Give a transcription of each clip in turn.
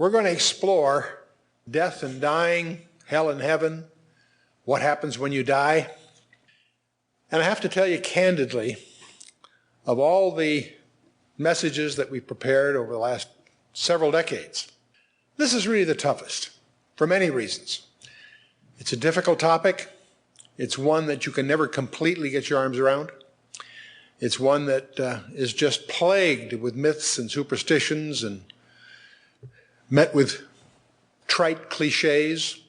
We're going to explore death and dying, hell and heaven, what happens when you die. And I have to tell you candidly, of all the messages that we've prepared over the last several decades, this is really the toughest for many reasons. It's a difficult topic. It's one that you can never completely get your arms around. It's one that is just plagued with myths and superstitions and met with trite cliches,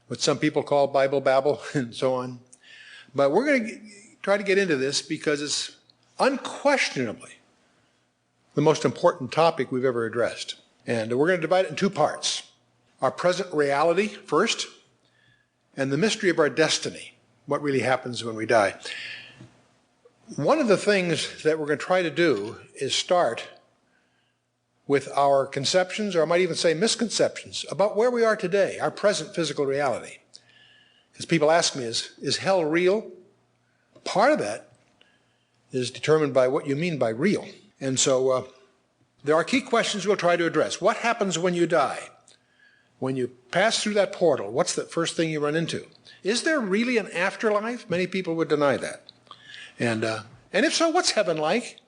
what some people call Bible babble and so on. But we're going to try to get into this because it's unquestionably the most important topic we've ever addressed. And we're going to divide it in two parts. Our present reality first, and the mystery of our destiny, what really happens when we die. One of the things that we're going to try to do is start with our conceptions, or I might even say misconceptions, about where we are today, our present physical reality. Because people ask me, is hell real? Part of that is determined by what you mean by real. And so there are key questions we'll try to address. What happens when you die? When you pass through that portal, what's the first thing you run into? Is there really an afterlife? Many people would deny that. And if so, what's heaven like?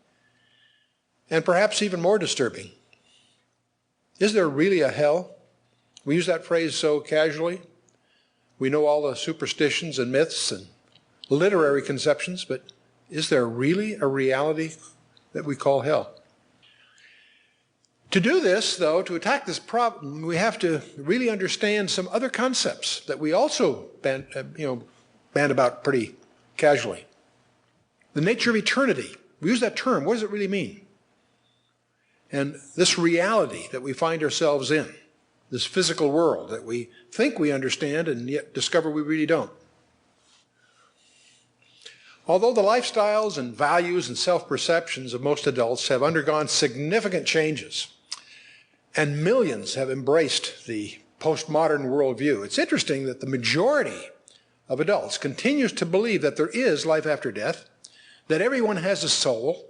And perhaps even more disturbing, is there really a hell? We use that phrase so casually. We know all the superstitions and myths and literary conceptions, but is there really a reality that we call hell? To do this, though, to attack this problem, we have to really understand some other concepts that we also band about pretty casually. The nature of eternity. We use that term. What does it really mean? And this reality that we find ourselves in, this physical world that we think we understand and yet discover we really don't. Although the lifestyles and values and self-perceptions of most adults have undergone significant changes, and millions have embraced the postmodern worldview, it's interesting that the majority of adults continues to believe that there is life after death, that everyone has a soul,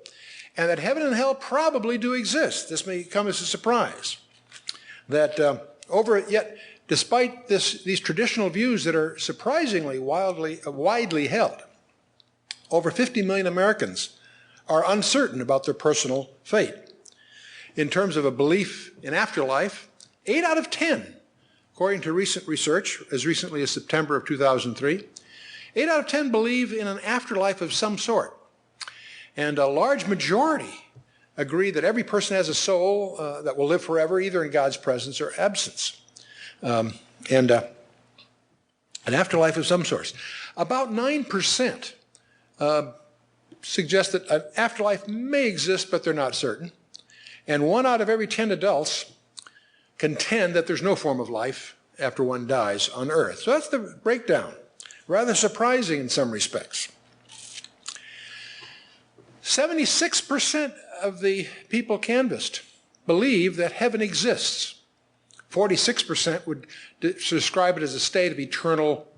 and that heaven and hell probably do exist. This may come as a surprise. That yet, despite these traditional views that are surprisingly widely held, over 50 million Americans are uncertain about their personal fate. In terms of a belief in afterlife, 8 out of 10, according to recent research, as recently as September of 2003, 8 out of 10 believe in an afterlife of some sort. And a large majority agree that every person has a soul that will live forever, either in God's presence or absence. And an afterlife of some sort. About 9% suggest that an afterlife may exist, but they're not certain. And 1 out of every 10 adults contend that there's no form of life after one dies on earth. So that's the breakdown. Rather surprising in some respects. 76% of the people canvassed believe that heaven exists. 46% would describe it as a state of eternal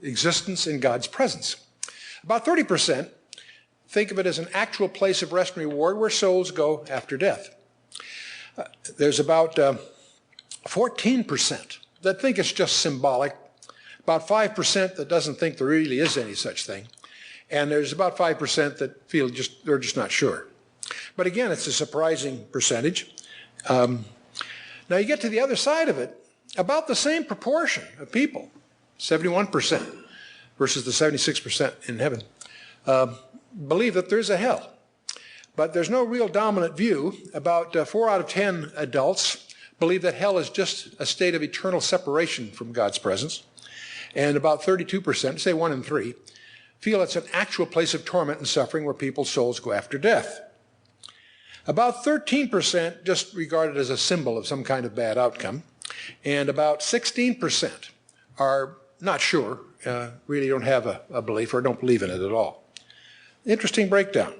existence in God's presence. About 30% think of it as an actual place of rest and reward where souls go after death. There's about 14% that think it's just symbolic, about 5% that doesn't think there really is any such thing, and there's about 5% that feel they're just not sure. But again, it's a surprising percentage. Now you get to the other side of it, about the same proportion of people, 71% versus the 76% in heaven, believe that there's a hell. But there's no real dominant view. About 4 out of 10 adults believe that hell is just a state of eternal separation from God's presence. And about 32%, say 1 in 3, feel it's an actual place of torment and suffering where people's souls go after death. About 13% just regard it as a symbol of some kind of bad outcome. And about 16% are not sure, really don't have a belief or don't believe in it at all. Interesting breakdown.